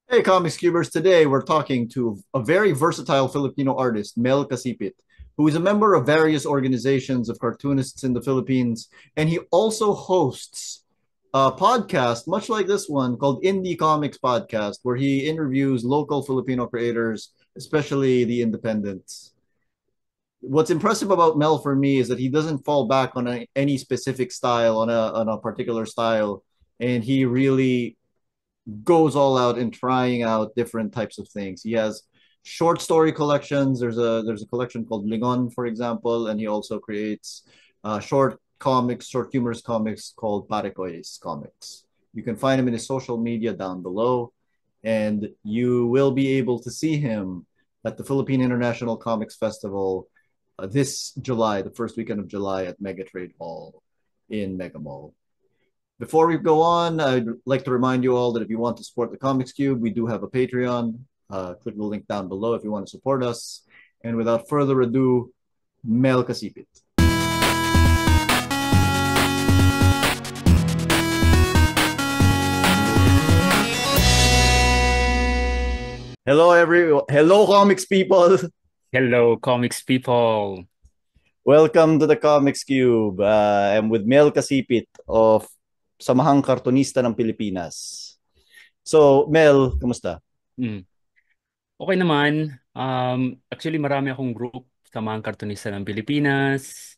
Hey, Comics Cubers. Today we're talking to a very versatile Filipino artist, Mel Casipit, who is a member of various organizations of cartoonists in the Philippines. And he also hosts a podcast, much like this one, called Indie Comics Podcast, where he interviews local Filipino creators, especially the independents. What's impressive about Mel for me is that he doesn't fall back on any specific style, on a particular style. And he really goes all out in trying out different types of things. He has short story collections. There's a collection called Lingon, for example, and he also creates short comics, short humorous comics called Parekoy's Comics. You can find him in his social media down below, and you will be able to see him at the Philippine International Comics Festival this July, the first weekend of July at Mega Trade Hall in Mega Mall. Before we go on, I'd like to remind you all that if you want to support the Comics Cube, we do have a Patreon. Click the link down below if you want to support us. And without further ado, Mel Casipit. Hello comics people. Hello, comics people. Welcome to the Comics Cube. I'm with Mel Casipit of Samahang Kartonista ng Pilipinas. So, Mel, kamusta? Mm. Okay naman. Actually, marami akong group sa mga kartonista ng Pilipinas,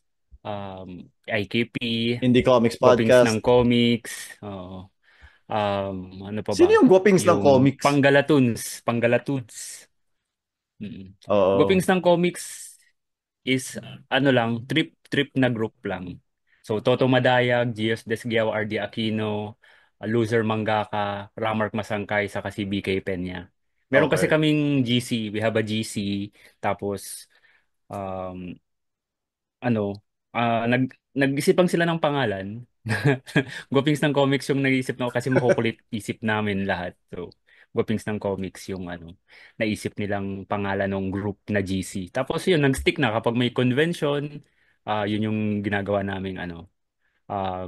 IKP, Indie Comics Guwapings Podcast. ng Comics, oo. Ano pa ba? Sino yung guwapings ng Yung comics? Pangalatuns. Oo. Guwapings ng Comics is ano lang, trip na group lang. So Toto Madayag, Gios Desguiao, RD Aquino, Loser Mangaka, Ramark Masangkay, saka si BK Peña. Meron kasi Okay. kaming GC, we have a GC, tapos um, ano, nag-isipan sila ng pangalan. Guwapings ng Comics yung nag-iisip na kasi makukulit isip namin lahat. So, Guwapings ng Comics yung naisip nilang pangalan ng group na GC. Tapos yun, nag-stick na kapag may convention, yun yung ginagawa naming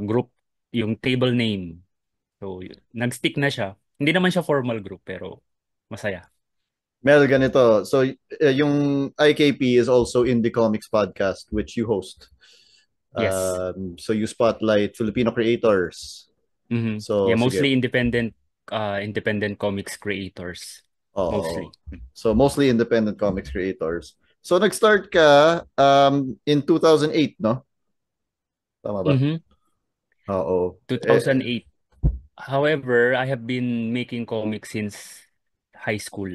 group, yung table name. So, nag-stick na siya. Hindi naman siya formal group, pero masaya. Mel, ganito. So, yung IKP is also in the Comics Podcast, which you host. Yes. So, you spotlight Filipino creators. Yeah, So, sige. mostly independent comics creators. Oo. Mostly. So, mostly independent comics creators. So, nag-start ka in 2008, no? Tama ba? Mm-hmm. Oo. 2008. However, I have been making comics since high school.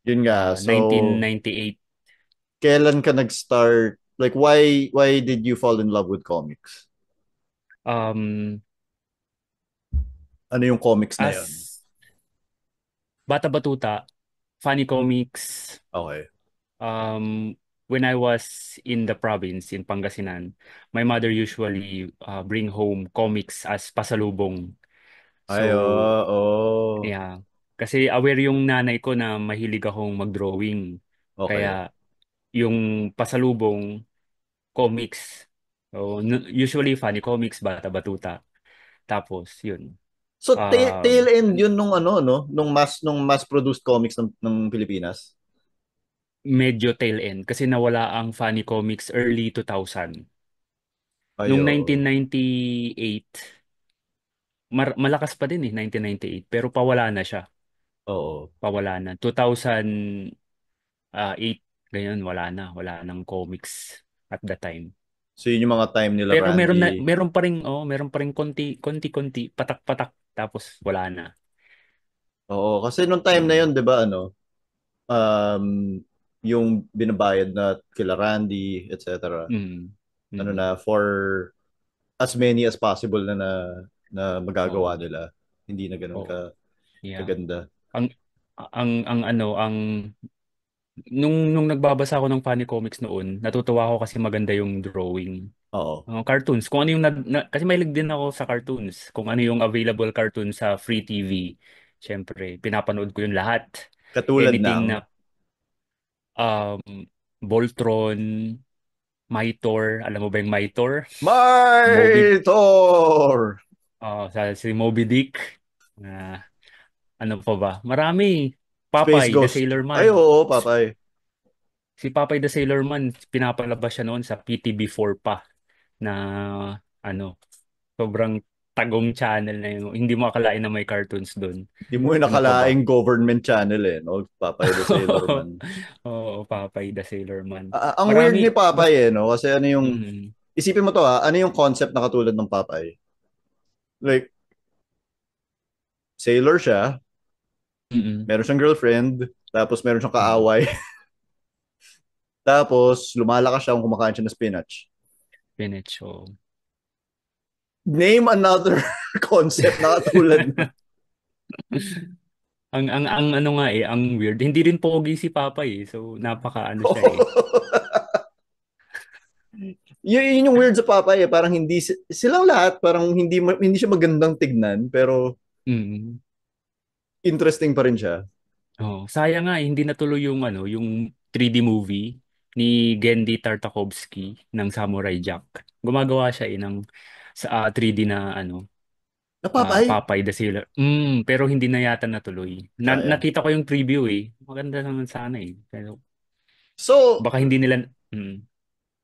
Yun nga. So, 1998. kailan ka nag-start? Like, why did you fall in love with comics? Um, Ano yung comics na yun? as Bata Batuta, funny comics. Okay. Um, when I was in the province in Pangasinan, my mother usually bring home comics as pasalubong. Ay, So, oo. yeah. Kasi aware yung nanay ko na mahilig akong mag-drawing. Okay. Kaya yung pasalubong, comics. So, usually funny comics, Bata Batuta. Tapos, yun. So tail Um, end yun nung ano no, nung mass produced comics ng Pilipinas. Medyo tail end kasi nawala ang funny comics early 2000. Nung Ayo. 1998, malakas pa din 1998, pero pawala na siya. Oo. Pawala na. 2008, ganyan, wala nang comics at the time. So yun yung mga time nila Pero Randy. meron pa rin konti, patak-patak, tapos wala na. Oo, kasi nung time na Mm. yun, 'di ba ano, um yung binabayad na kila Randy, etc. Mm. Ano Mm. na for as many as possible na magagawa Oo. nila. Hindi na ganoon Oo. Yeah. kaganda. Ang ang ano, ang nung nagbabasa ako ng funny comics noon, natutuwa ako kasi maganda yung drawing. Oo. Cartoons, kung ano yung kasi mahilig din ako sa cartoons. Kung ano yung available cartoon sa free TV, syempre pinapanood ko yung lahat. Katulad ng Anything na um Voltron, Mytor, alam mo ba yung Mytor? Moby My Thor. si Moby Dick. Ah, Ano pa ba? Marami. Space Popeye, the Ghost. Sailor Ay, Man. oo, Papay. Si Popeye the Sailor Man, pinapalabas siya noon sa PTB4 pa na ano, sobrang tagong channel na yun. Hindi mo akalain na may cartoons doon. Di mo yung Ano pa ba? nakalaing government channel eh, no? Papay the Sailor Man. Oo, Popeye the Sailor Man. Ang weird ni Marami, Papay eh, no? Kasi ano yung, mm, isipin mo to ano yung concept na katulad ng Papay? Like, sailor siya, mm, meron siyang girlfriend, tapos meron siyang mm, kaaway, tapos lumalakas siya kung kumakain siya ng spinach. spinach. Oo. Name another concept na katulad nun. Ang ano nga eh, ang weird. Hindi rin pogi si Papa eh. So, napaka ano siya eh. Yun yung weird sa Papay eh. Parang hindi, silang lahat, parang hindi siya magandang tignan, pero Mm. interesting pa rin siya. Oh, sayang nga eh, hindi natuloy yung ano, yung 3D movie ni Gendy Tartakovsky ng Samurai Jack. Gumagawa siya eh ng 3D na ano, Na Papay? Popeye the Sailor. Pero hindi na yata natuloy. Sayang. Nakita ko yung preview eh. Maganda naman sana eh. Pero So, baka hindi nila mm,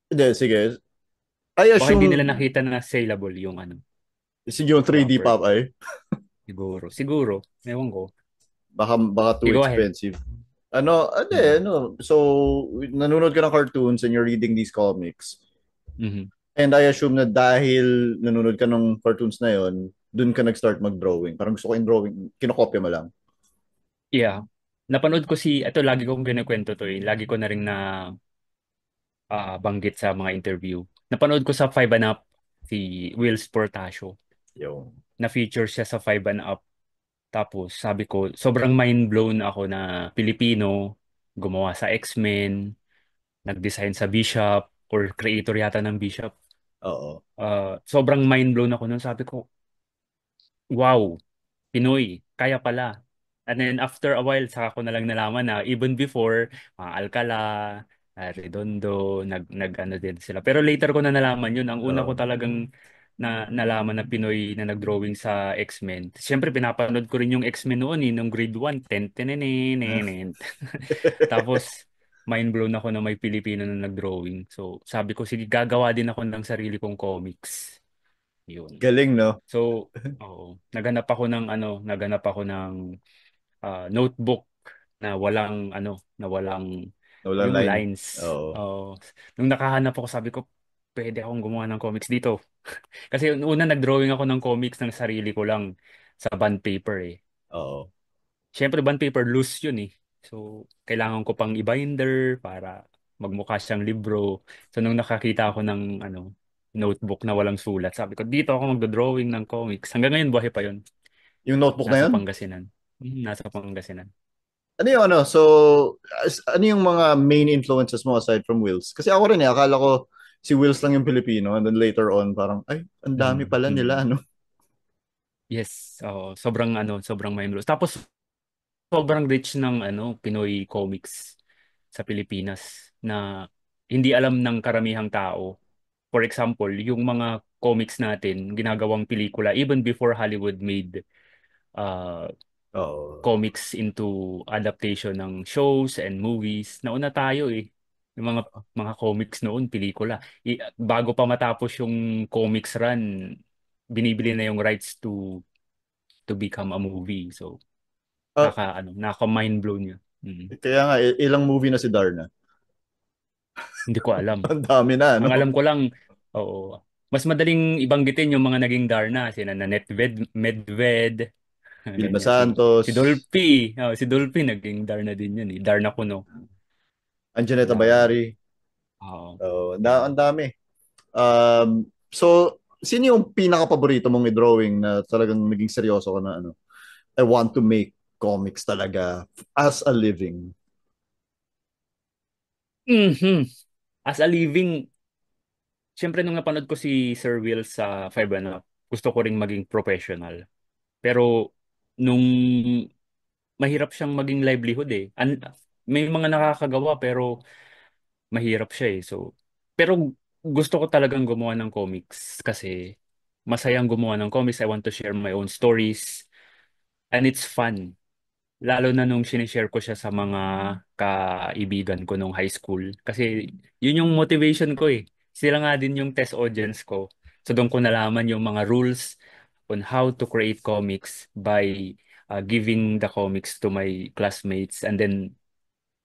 hindi, sige. I baka hindi assume nila nakita na saleable yung ano, yung 3D proper. Popeye. Siguro. Siguro. Ewan ko. Baka too You go ahead. expensive. Ano, Mm-hmm. ano. So, nanonood ka ng cartoons and you're reading these comics. Mm-hmm. And I assume na dahil nanonood ka ng cartoons na yon, dun ka nag-start mag-drawing. Parang gusto ko yung drawing, kinokopya mo lang. Yeah. Napanood ko ito lagi kong kinukwento to eh. Lagi ko na rin na banggit sa mga interview. Napanood ko sa Five and Up si Will Portasio. Yung, Na-feature siya sa Five and Up. Tapos sabi ko, sobrang mind blown ako na Pilipino, gumawa sa X-Men, nag-design sa Bishop, or creator yata ng Bishop. oo. Sobrang mind blown ako nun. Sabi ko, wow, Pinoy, kaya pala. And then after a while, saka ko na lang nalaman na even before, mga Alcala, Redondo, ano din sila. Pero later ko na nalaman yun. Ang una ko Oo. talagang nalaman na Pinoy na nag-drawing sa X-Men. Siyempre, pinapanood ko rin yung X-Men noon eh, nung grade 1. Ten, tenenenen. Tapos, mind blown ako na may Pilipino na nag-drawing. So, sabi ko, sige, gagawa din ako ng sarili kong comics. Yun. Galing, no? So, oo, naganap ako ng notebook na walang Walang yung line. lines. Oo. Nung nakahanap ako, sabi ko, pwede akong gumawa ng comics dito. Kasi una nag-drawing ako ng comics ng sarili ko lang sa bond paper eh. Oo. Siyempre bond paper loose yun eh. So, kailangan ko pang i-binder para magmukha siyang libro. So, nung nakakita ako ng notebook na walang sulat, sabi ko, dito ako magdo-drawing ng comics. Hanggang ngayon, buhay pa yun. Yung notebook na Nasa yun? Pangasinan. Nasa Pangasinan. Ano yung ano? So, ano yung mga main influences mo aside from Wills? Kasi ako rin akala ko si Wills lang yung Pilipino and then later on parang, ay, ang dami Mm, pala nila, mm. ano? Yes, oo, sobrang mindless. Tapos sobrang rich ng Pinoy comics sa Pilipinas na hindi alam ng karamihang tao. For example, yung mga comics natin, ginagawang pelikula even before Hollywood made uh, Oo. comics into adaptation ng shows and movies. Nauna tayo eh. Yung mga comics noon, pelikula. Bago pa matapos yung comics run, binibili na yung rights to become a movie. So, Ah, naka-mind blown yun. kaya nga, ilang movie na si Darna. Hindi ko alam. Ang dami na, Ang ano? alam ko lang, oo. Mas madaling ibanggitin yung mga naging Darna, sina Nanette Medved, Vilma ganyan. Si Santos, Dolphy, si Dolphy naging Darna din yun eh. Darna Kuno. Anjaneta Dami. Bayari. Oo. Ang Dami. dami. So, sino yung pinaka-paborito mong i-drawing na talagang naging seryoso ka na ano? I want to make comics talaga as a living. Mhm. As a living, syempre nung napanood ko si Sir Will sa Five and Up, gusto ko ring maging professional. Pero nung mahirap siyang maging livelihood eh. May mga nakakagawa pero mahirap siya eh. So, pero gusto ko talagang gumawa ng comics kasi masayang gumawa ng comics. I want to share my own stories and it's fun. Lalo na nung sinishare ko siya sa mga kaibigan ko nung high school. Kasi yun yung motivation ko eh. Sila nga din yung test audience ko. So doon ko nalaman yung mga rules on how to create comics by giving the comics to my classmates. And then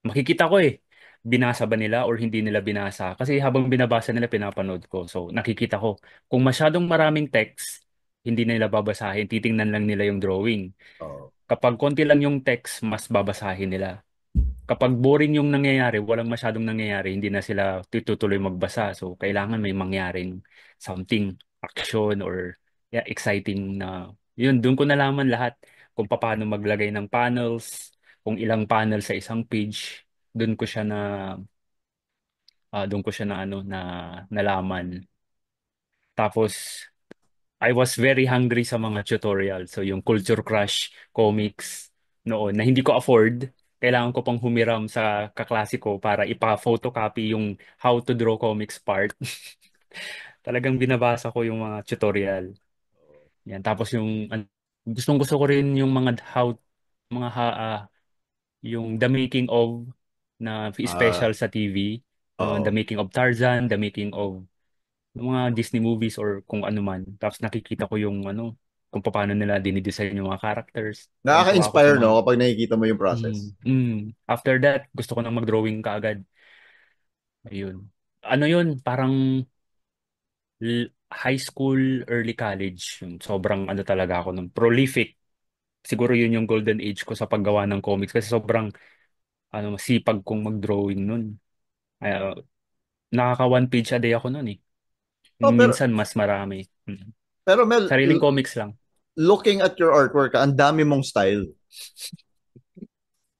makikita ko eh, binasa ba nila or hindi nila binasa. Kasi habang binabasa nila, pinapanood ko. So nakikita ko, kung masyadong maraming text, hindi nila babasahin, titingnan lang nila yung drawing. Oo. Kapag konti lang yung text, mas babasahin nila. Kapag boring yung nangyayari, walang masyadong nangyayari, hindi na sila tutuloy magbasa. So, kailangan may mangyaring something, action or yeah, exciting na yun. Doon ko nalaman lahat kung paano maglagay ng panels, kung ilang panel sa isang page. Doon ko siya na doon ko siya na nalaman. Tapos I was very hungry sa mga tutorial. So yung Culture Crush comics noon na hindi ko afford, kailangan ko pang humiram sa kaklase ko para ipa-photocopy yung how to draw comics part. Talagang binabasa ko yung mga tutorial. Yan. Tapos yung gustong-gusto ko rin yung mga yung The Making of na Ah, special sa TV. The oo. Making of Tarzan, The Making of ng mga Disney movies or kung ano man. Tapos nakikita ko yung kung paano nila dinidesign yung mga characters. Tuwan-tuwa ako sa Nakaka-inspire, mga no, kapag nakikita mo yung process. After that, gusto ko nang mag-drawing kaagad. Ayun. Ano yun? Parang high school, early college. Yun. Sobrang talaga ako nung prolific. Siguro yun yung golden age ko sa paggawa ng comics kasi sobrang sipag kong mag-drawing nun. Uh, Nakaka one page a day ako nun eh. Oh, pero, Minsan mas marami. pero Mel, Sariling comics lang. looking at your artwork, ang dami mong style.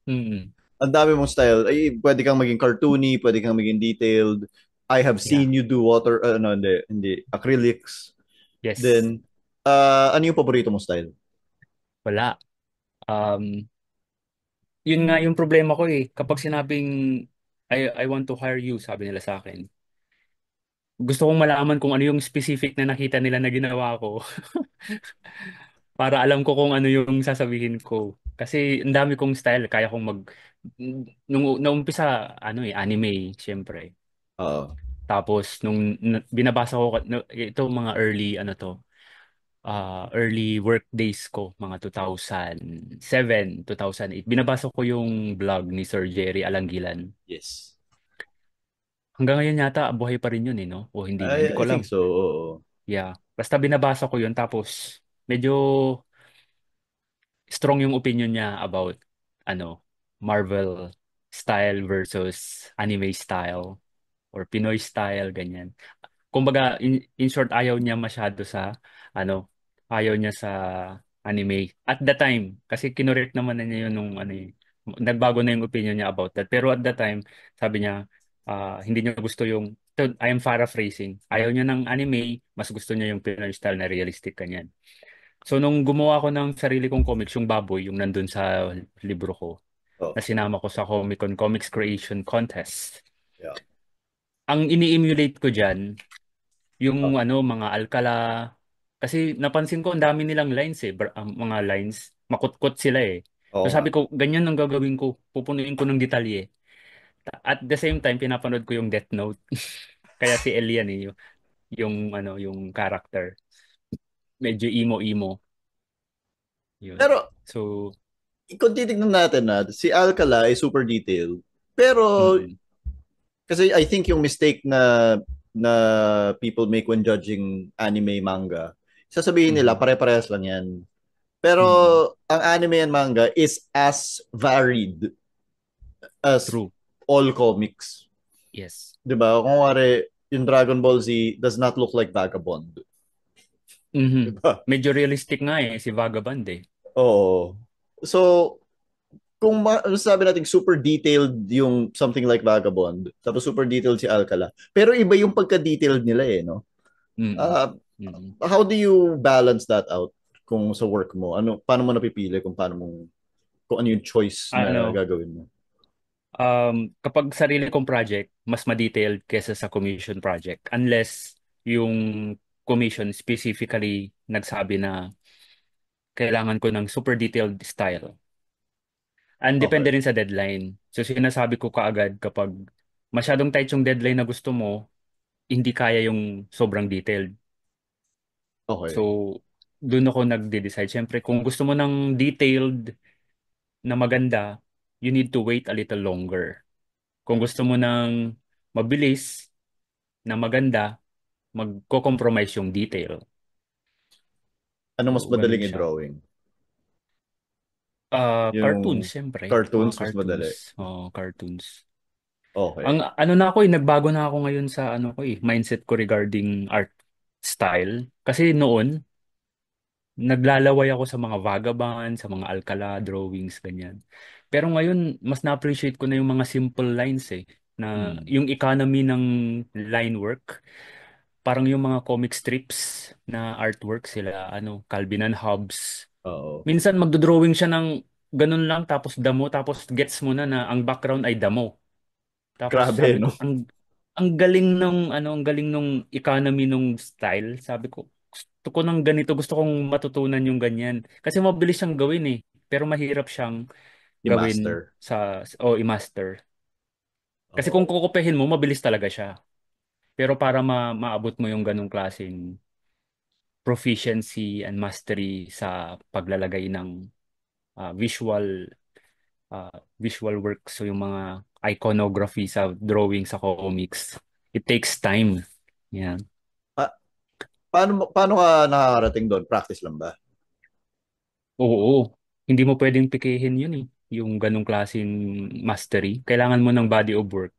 Mm. Ang dami mong style. Ay, pwede kang maging cartoony, pwede kang maging detailed. I have Yeah. seen you do water, no, hindi, acrylics. Yes. Then, ano yung paborito mong style? Wala. Um, Yun nga yung problema ko eh. Kapag sinabing I want to hire you, sabi nila sa akin. Gusto kong malaman kung ano yung specific na nakita nila na ginawa ko para alam ko kung ano yung sasabihin ko. Kasi ang dami kong style, kaya kong nung naumpisa anime, syempre. Oo. Tapos nung binabasa ko ito mga early work days ko, mga 2007, 2008. Binabasa ko yung blog ni Sir Jerry Alangilan. Yes. Hanggang ngayon yata, buhay pa rin yun eh, no? O hindi na, hindi ko I alam. think so. Oo. Yeah. Basta binabasa ko yun, tapos medyo strong yung opinion niya about, Marvel style versus anime style or Pinoy style, ganyan. Kumbaga, in short, ayaw niya masyado sa, ayaw niya sa anime. At the time, kasi kinorek naman na niya yun nung, nagbago na yung opinion niya about that. Pero at the time, sabi niya, hindi niya gusto I am paraphrasing. Ayaw niya ng anime, mas gusto niya yung Pinoy style na realistic kanyan. So, nung gumawa ko ng sarili kong comics, yung baboy, yung nandun sa libro ko, Oh, na sinama ko sa Comic Con Comics Creation Contest, yeah. ang ini-emulate ko dyan, yung Oh, mga Alcala, kasi napansin ko ang dami nilang lines eh, ang mga lines, makutkot sila eh. oo So nga. sabi ko, ganyan ang gagawin ko, pupunuin ko ng detalye. At the same time, pinapanood ko yung Death Note. Kaya si Elian eh, yung character. Medyo emo-emo. Yun. Pero, So, kung titignan natin na, si Alcala ay super detailed. Pero, mm-mm, kasi I think yung mistake na people make when judging anime manga, sasabihin nila mm-mm, pare-parehas lang yan. Pero mm-mm. ang anime and manga is as varied as True. all comics. Yes. 'Di ba? Kung wari, yung Dragon Ball Z does not look like Vagabond. Mhm. 'Di ba? Medyo realistic nga eh, si Vagabond eh. Oo. So, kung sabi natin super detailed yung something like Vagabond, tapos super detailed si Alcala. Pero iba yung pagka-detailed nila eh, no? Mm-mm, Uh, mm-mm. how do you balance that out kung sa work mo? Paano mo napipili kung ano yung choice na Ano, gagawin mo? kapag sarili kong project, mas ma-detailed kesa sa commission project. Unless yung commission specifically nagsabi na kailangan ko ng super detailed style. Ang depende Okay. rin sa deadline. So sinasabi ko kaagad kapag masyadong tight yung deadline na gusto mo, hindi kaya yung sobrang detailed. So Okay. doon ako nagde-decide. Siyempre, kung gusto mo ng detailed na maganda, you need to wait a little longer. Kung gusto mo ng mabilis na maganda, magko-compromise yung detail. Ano mas So, ganun madaling siya. i-drawing? Cartoons, Yung siyempre. Mga cartoons mas cartoons. madali. Cartoons. Okay. Ang ano na ako nagbago na ako ngayon sa ano ko mindset ko regarding art style. Kasi noon, naglalaway ako sa mga vagabond, sa mga Alcala drawings, ganyan. Pero ngayon, mas na-appreciate ko na yung mga simple lines na Hmm. yung economy ng line work, parang yung mga comic strips na artwork sila, Calvin and Hobbes. Oo. Minsan magdodrawing siya ng ganun lang tapos damo tapos gets mo na ang background ay damo. Tapos Grabe, sabi no? ko, ang galing ang galing nung economy nung style. Sabi ko, gusto ko ng ganito, gusto kong matutunan yung ganyan. Kasi mabilis siyang gawin pero mahirap siyang gawin I-master. o i-master. Kasi kung Oo. kukupehin mo, mabilis talaga siya. Pero para maabot mo yung ganong klaseng proficiency and mastery sa paglalagay ng ah, visual visual work, so yung mga iconography sa drawing sa comics, it takes time. Yeah. Pa- paano ka nakakarating doon? Practice lang ba? Oo. Hindi mo pwedeng pikihin yun yung ganong klaseng mastery. Kailangan mo ng body of work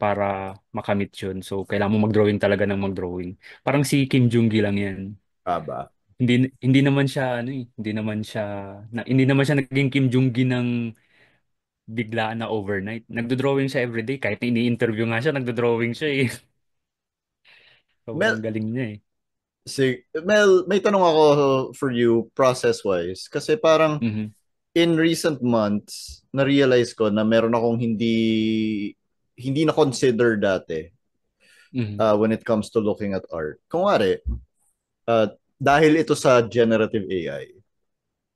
para makamit yun. So, kailangan mo mag-drawing talaga ng mag-drawing. Parang si Kim Jong-gi lang yan. Ba? Hindi hindi naman siya hindi naman siya naging Kim Jong-gi ng biglaan na overnight. Nagdo-drawing siya everyday. Kahit ini-interview nga siya, nagdo-drawing siya eh. Mel, Sobrang galing niya eh. Mel, may tanong ako for you process-wise. Kasi parang Mhm. in recent months, na-realize ko na meron akong hindi na consider dati Mhm. when it comes to looking at art. Kung dahil ito sa generative AI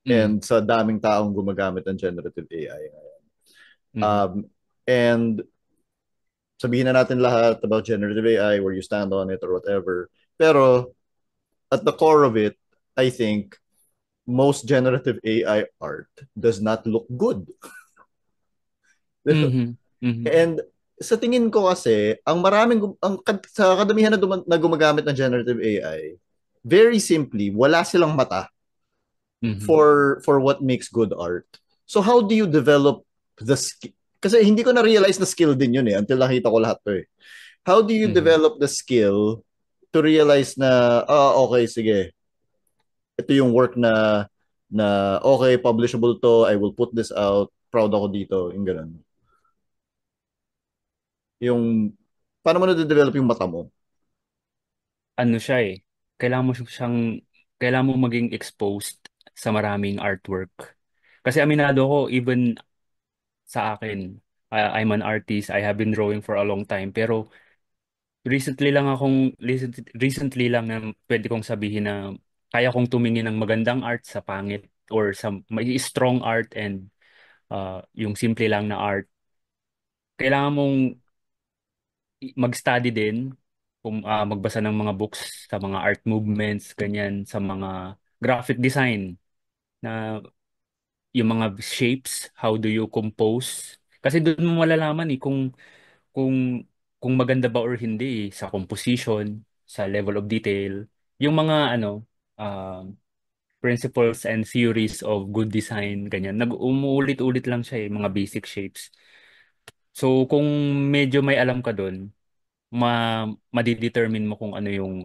Mhm. and sa daming taong gumagamit ng generative AI. Mhm. Um, and sabihin na natin lahat about generative AI, where you stand on it or whatever. Pero at the core of it, I think most generative AI art does not look good. Mhm. Mhm. And sa tingin ko kasi, sa kadamihan na gumagamit ng generative AI, very simply, wala silang mata Mhm. for what makes good art. So how do you develop the skill? Kasi hindi ko na-realize na skill din yun until nakita ko lahat to How do you Mhm. develop the skill to realize na, okay, sige, ito yung work na okay, publishable to, I will put this out, proud ako dito, yung ganun. Yung, paano mo na-develop yung mata mo? Ano siya kailangan mo siyang, kailangan mo maging exposed sa maraming artwork. Kasi aminado ko, even sa akin, I'm an artist, I have been drawing for a long time, pero recently lang na pwede kong sabihin na kaya kong tumingin ng magandang art sa pangit or sa may strong art and yung simple lang na art. Kailangan mong mag-study din, magbasa ng mga books sa mga art movements, ganyan, sa mga graphic design na yung mga shapes, how do you compose? Kasi doon mo malalaman kung kung maganda ba or hindi sa composition, sa level of detail, yung mga uh, principles and theories of good design, ganyan. Umuulit-ulit lang siya mga basic shapes. So kung medyo may alam ka doon, madidetermine mo kung ano yung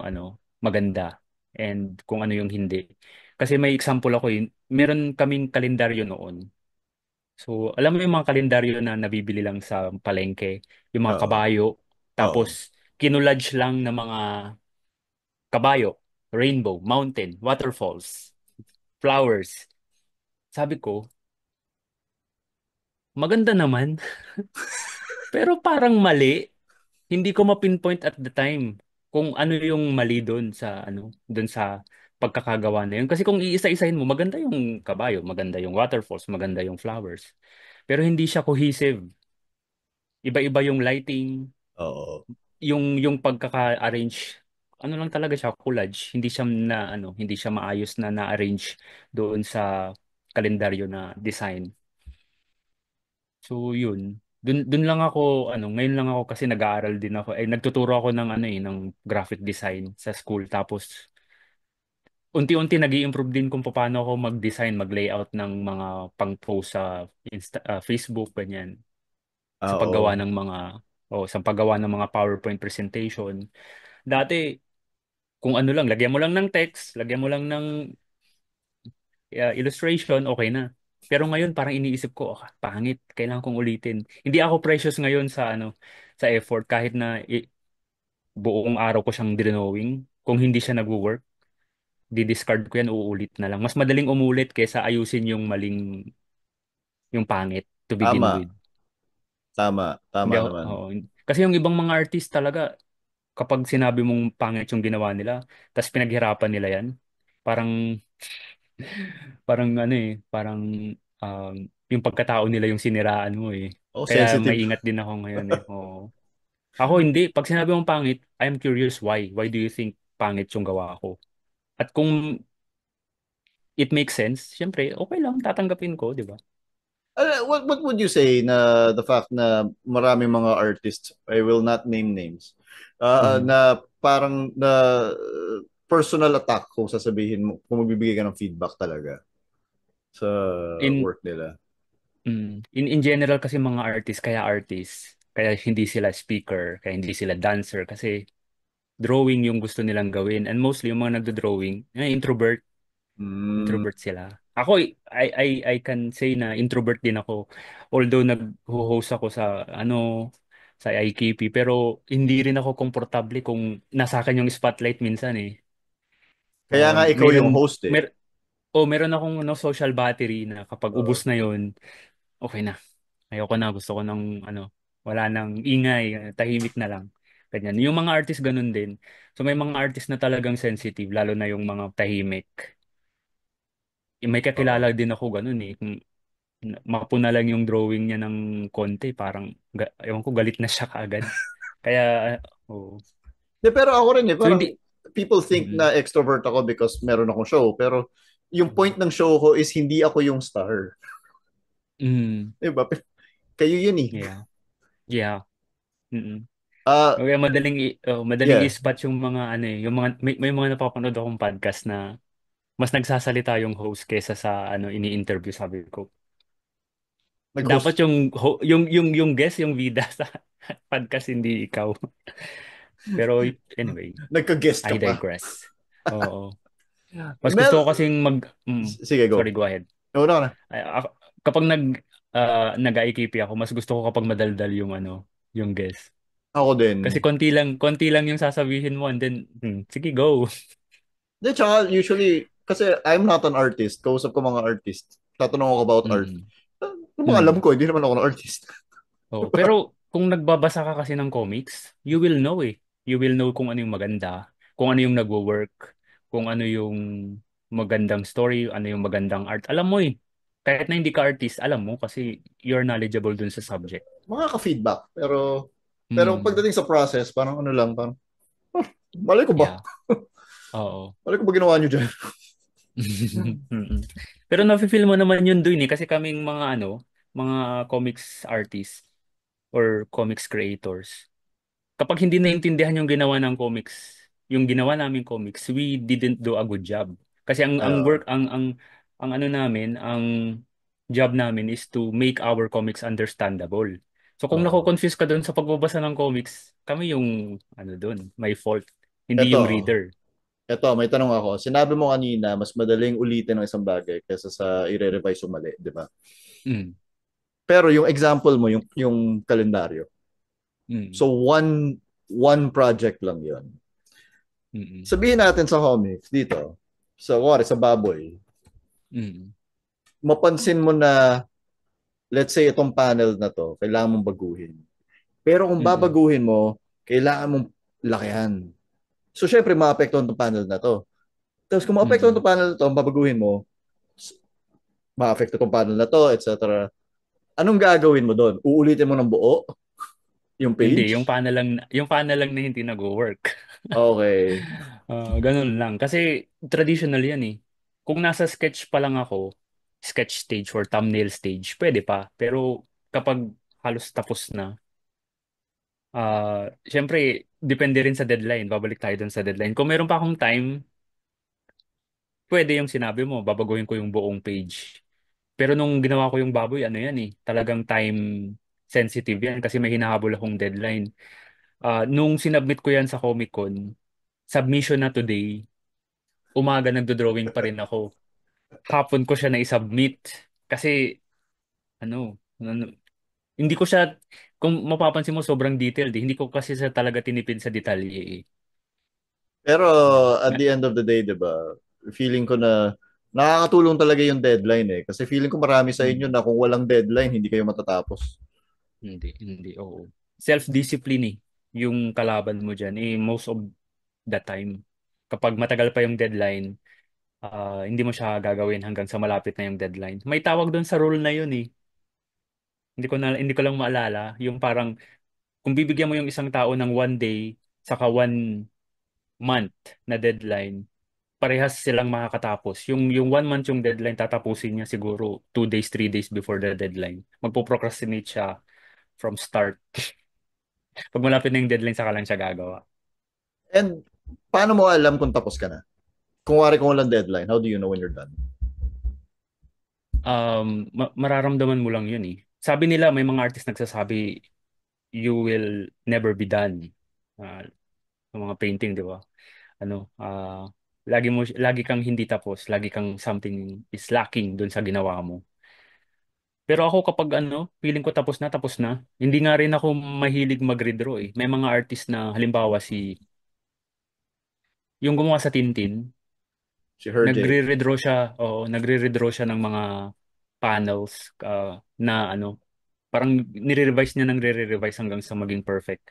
maganda and kung ano yung hindi. Kasi may example ako meron kaming kalendaryo noon. So, alam mo yung mga kalendaryo na nabibili lang sa palengke, yung mga Oo. kabayo, Oo. tapos kinulage lang ng mga kabayo, rainbow, mountain, waterfalls, flowers. Sabi ko, maganda naman, pero parang mali. Hindi ko ma-pinpoint at the time kung ano yung mali doon sa pagkakagawa na yun. Kasi kung iisa-isahin mo, maganda yung kabayo, maganda yung waterfalls, maganda yung flowers. Pero hindi siya cohesive. Iba-iba yung lighting, Oo. yung pagkaka-arrange. Ano lang talaga siya, collage. Hindi siya maayos na na-arrange doon sa kalendaryo na design. So yun. Dun lang ako ngayon lang ako kasi nag-aaral din ako. Nagtuturo ako ng ng graphic design sa school tapos unti-unti nag-i-improve din kung paano ako mag-design, mag-layout ng mga pang-post sa Facebook ganyan. Sa paggawa Oo. ng mga sa paggawa ng mga PowerPoint presentation. Dati kung ano lang, lagyan mo lang ng text, lagyan mo lang ng illustration, okay na. Pero ngayon parang iniisip ko, pangit, kailangan kong ulitin. Hindi ako precious ngayon sa effort kahit na buong araw ko siyang drawing. Kung hindi siya nagwo-work, di-discard ko yan, uulit na lang. Mas madaling umulit kaysa ayusin yung pangit to begin Tama. with. Tama. Hindi Tama ako, naman. oo. Kasi yung ibang mga artist talaga, kapag sinabi mong pangit yung ginawa nila, tapos pinaghirapan nila yan, parang parang um, yung pagkatao nila yung siniraan mo eh. Oh, Kaya sensitive. maingat din ako ngayon eh. Oo. Ako hindi, pag sinabi mong pangit, I'm curious why. Why do you think pangit yung gawa ko? At kung it makes sense, syempre, okay lang, tatanggapin ko, di ba? What would you say na the fact na maraming mga artists, I will not name names, Mhm. na parang na personal attack kung sasabihin mo, kung magbibigay ka ng feedback talaga sa In, work nila. in general kasi mga artist, kaya hindi sila speaker, kaya hindi sila dancer, kasi drawing yung gusto nilang gawin. And mostly yung mga nagdo-drawing, Mm, introvert sila. Ako, I can say na introvert din ako. Although nag-host ako sa IKP, pero hindi rin ako komportable kung nasa akin yung spotlight minsan eh. kaya nga ikaw yung Meron, host eh. meron akong social battery na kapag Uh, ubos na yon, okay na. Ayoko na, gusto ko ng wala nang ingay, tahimik na lang. Ganyan. Yung mga artist ganun din. So may mga artist na talagang sensitive, lalo na yung mga tahimik. May kakilala Oo. din ako ganun eh. Kung mapuna lang yung drawing niya ng konti, parang, ewan ko, galit na siya kaagad. Kaya, oh. De, pero ako rin eh, So, parang hindi, people think mm, na extrovert ako because meron akong show, pero yung point ng show ko is hindi ako yung star. mm, Diba? Kayo yun eh. yeah, yeah, mm. Ah, Kaya madaling yeah. i-spot yung mga may mga napapanood akong podcast na mas nagsasalita yung host kaysa sa ini-interview, sabi ko. Dapat Nag-host. yung guest yung bida sa podcast, hindi ikaw. Pero anyway, Nagka-guest I ka pa. digress. Oo. Mas Mel, gusto ko kasing sige, sorry, go. go ahead. Una ka na. Kapag nag-IKP ako, mas gusto ko kapag madaldal yung guest. Ako Kasi din. konti lang yung sasabihin mo and then, sige, go. Di, tsaka usually, kasi I'm not an artist. Kausap ko mga artist. Tatanong ako about art. Mm. Ano bang alam Mm. ko? Hindi naman ako an artist. Oh, pero kung nagbabasa ka kasi ng comics, you will know eh. You will know kung ano yung maganda, kung ano yung nagwo-work, kung ano yung magandang story, ano yung magandang art. Alam mo eh. Kahit na hindi ka artist, alam mo kasi you're knowledgeable dun sa subject. Makaka-feedback. Pero Mm. pagdating sa process, parang ano lang, parang, malay ko ba? Yeah. Oo. Malay ko ba ginawa nyo dyan? Mm. Pero nafe-feel mo naman yun dun eh kasi kaming mga comics artists or comics creators. Kapag hindi naintindihan yung ginawa naming comics, we didn't do a good job. Kasi ang Uh, work ang ano namin, ang job namin is to make our comics understandable. So kung uh, nako-confuse ka doon sa pagbabasa ng comics, kami yung doon, may fault, hindi yung eto, reader. may tanong ako. Sinabi mo kanina, mas madaling ulitin ng isang bagay kaysa sa i-revise o mali, di ba? Mm. Pero yung example mo, yung kalendaryo. Mm. So, one project lang yon. Mm. Sabihin natin sa comics dito, sa baboy, Mm. mapansin mo na, let's say, itong panel na to, kailangan mong baguhin. Pero kung Mm. babaguhin mo, kailangan mong lakihan. So, syempre, maapektuhan itong panel na to. Tapos, kung maapektuhan Mm. itong panel na to, babaguhin mo, maapekto itong panel na to, etc. Anong gagawin mo doon? Uulitin mo ng buo yung Hindi, yung page? panel lang, yung panel lang na hindi nag-work. Okay. Ganun lang. Kasi traditional yan eh. Kung nasa sketch pa lang ako, sketch stage or thumbnail stage, pwede pa. Pero kapag halos tapos na, syempre, depende rin sa deadline. Babalik tayo dun sa deadline. Kung meron pa akong time, pwede yung sinabi mo, babaguhin ko yung buong page. Pero nung ginawa ko yung baboy, ano yan eh, talagang time sensitive yan kasi may hinahabol akong deadline. Nung sinubmit ko yan sa Comic Con, submission na today, umaga nagdo-drawing pa rin ako. Hapon ko siya na i-submit kasi ano, hindi ko siya, kung mapapansin mo sobrang detailed eh. Hindi ko kasi siya talaga tinipid sa detalye eh. Pero Yan. at the end of the day, 'di ba? Feeling ko na nakakatulong talaga yung deadline eh. Kasi feeling ko marami sa inyo Hmm. na kung walang deadline, hindi kayo matatapos. Hindi, oo. Self-discipline eh, yung kalaban mo dyan eh, most of the time. Kapag matagal pa yung deadline, hindi mo siya gagawin hanggang sa malapit na yung deadline. May tawag doon sa rule na yun eh. Hindi ko lang maalala. Yung parang, kung bibigyan mo yung isang tao ng 1 day, saka 1 month na deadline, parehas silang makakatapos. Yung 1 month yung deadline, tatapusin niya siguro 2 days, 3 days before the deadline. Magpo-procrastinate siya from start. Pag malapit na yung deadline, saka lang siya gagawa. And paano mo alam kung tapos ka na? Kung wari kung walang deadline, how do you know when you're done? Mararamdaman mo lang yun eh. Sabi nila, may mga artist nagsasabi, you will never be done. Uh, sa mga painting, di ba? Lagi kang hindi tapos, lagi kang something is lacking dun sa ginawa mo. Pero ako kapag feeling ko tapos na, tapos na. Hindi nga rin ako mahilig mag-redraw eh. May mga artist na halimbawa yung gumawa sa Tintin, Si Herjay. nagre-redraw siya ng mga panels na parang nire-revise niya ng nire-revise hanggang sa maging perfect.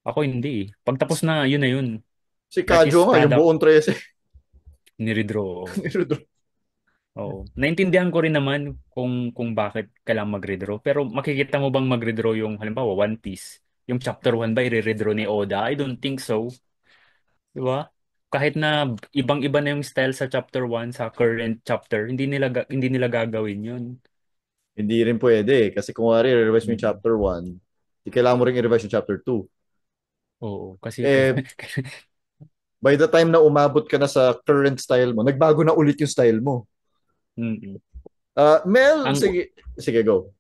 Ako hindi eh. Pag tapos na, yun na yun. Si Which Kajo is nga, yung product, buong 13. ni-redraw. Oo. Naintindihan ko rin naman kung bakit kailangan mag-redraw. Pero makikita mo bang mag-redraw yung halimbawa One Piece? Yung chapter 1 ba i-redraw ni Oda? I don't think so. Di ba? Kahit na ibang-iba na yung style sa chapter 1 sa current chapter, hindi nila gagawin yun. Hindi rin pwede eh. Kasi kung wari, revise mo yung Mm. chapter 1, di kailangan mo rin i-revise yung chapter 2. Oo, kasi Eh, by the time na umabot ka na sa current style mo, nagbago na ulit yung style mo. mm. Mel, Ang sige, sige, go.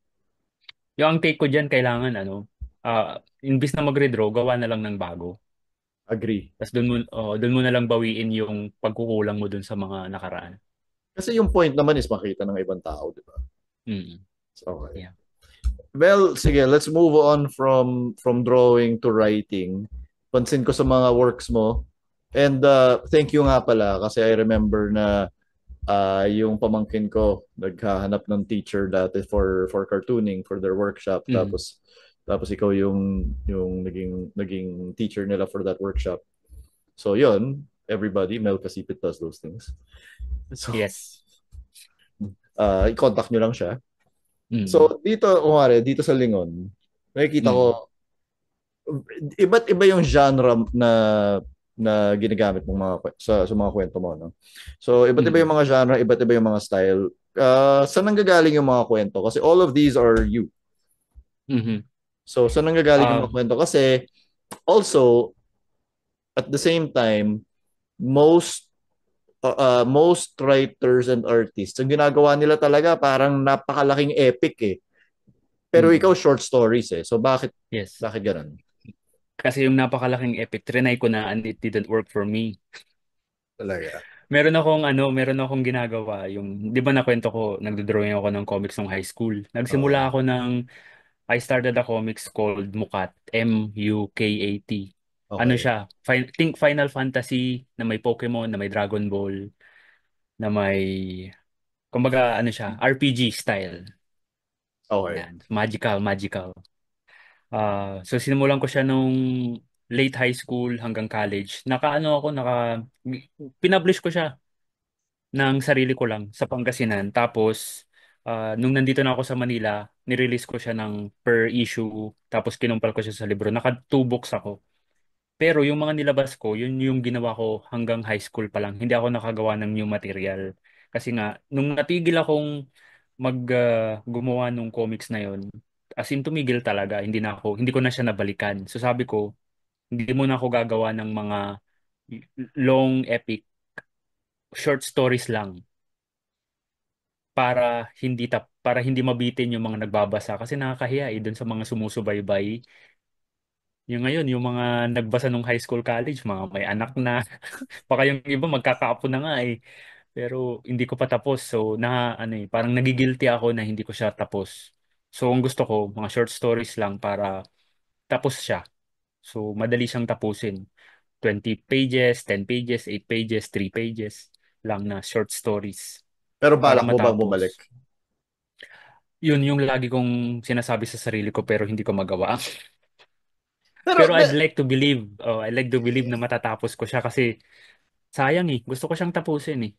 yung ang take ko diyan kailangan imbis na mag-redraw, gawa na lang ng bago. Agree. Tapos doon mo na lang bawiin yung pagkukulang mo doon sa mga nakaraan. Kasi yung point naman is makita ng ibang tao, di ba? Mm. Okay. Yeah. Well, sige, let's move on from drawing to writing. Pansin ko sa mga works mo. And thank you nga pala kasi I remember na yung pamangkin ko naghahanap ng teacher dati for cartooning for their workshop Mm. tapos ikaw yung naging teacher nila for that workshop. So yun, everybody, Mel Casipit does those things. So Yes. i-contact nyo lang siya. Mm. So dito, kumare, dito sa Lingon, nakikita Mm. ko iba't iba yung genre na ginagamit mong sa mga kwento mo, no? So iba't iba Mm. yung mga genre, iba't iba yung mga style. Saan nanggagaling yung mga kwento? Kasi all of these are you. Mhm. So saan nanggagaling yung Ah, mga kwento? Kasi also at the same time most writers and artists ang ginagawa nila talaga parang napakalaking epic eh. Pero ikaw mm. short stories eh. So bakit Yes. bakit ganun? Kasi yung napakalaking epic, trinay ko na and it didn't work for me. Talaga. Meron akong ginagawa. Yung, di ba nakwento ko, nagdodrawing ako ng comics nung high school. Oo. I started a comics called Mukat, Mukat. Ano Okay. siya? Think Final Fantasy na may Pokemon, na may Dragon Ball, na may, kumbaga, ano siya, RPG style. Okay. Yan, magical, magical. So sinimulan ko siya nung late high school hanggang college. Pinublish ko siya ng sarili ko lang sa Pangasinan. Tapos Nung nandito na ako sa Manila, nirelease ko siya ng per issue, tapos kinumpal ko siya sa libro. Naka two books ako. Pero yung mga nilabas ko, yun yung ginawa ko hanggang high school pa lang. Hindi ako nakagawa ng new material. Kasi nga, nung natigil akong gumawa ng comics na yun, as in tumigil talaga. Hindi ko na siya nabalikan. So sabi ko, hindi mo na ako gagawa ng mga long epic short stories lang para hindi mabitin yung mga nagbabasa kasi nakakahiya doon sa mga sumusubaybay. Yung ngayon, yung mga nagbasa nung high school college, mga may anak na, baka yung iba magkakaapo na nga eh. Pero hindi ko pa tapos. So parang nagigilty ako na hindi ko siya tapos. So ang gusto ko, mga short stories lang para tapos siya. So madali siyang tapusin. 20 pages, 10 pages, 8 pages, 3 pages lang na short stories Pero para balak mo bang bumalik? matapos. Yun yung lagi kong sinasabi sa sarili ko pero hindi ko magawa. Pero Pero I'd like to believe na matatapos ko siya kasi sayang eh. Gusto ko siyang tapusin eh.